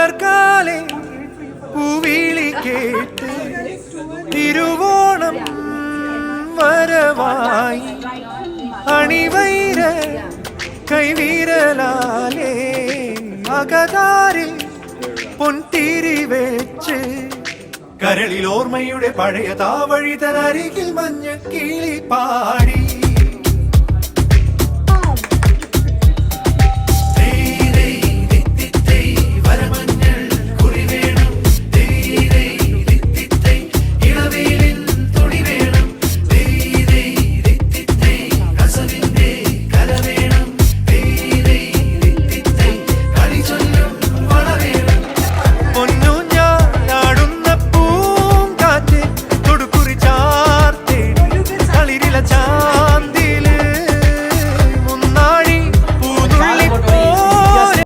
പുലർക്കാലെ പൂവിളി കേട്ട് തിരുവോണം വരവായി അണിവൈര കൈവിരലാലേ അകതാരിൽ പൊൻതിരി വെച്ച് കരളിൽ ഓർമ്മയുടെ പഴയ താവഴി തൻ അരികിൽ മഞ്ഞ കിളി പാടി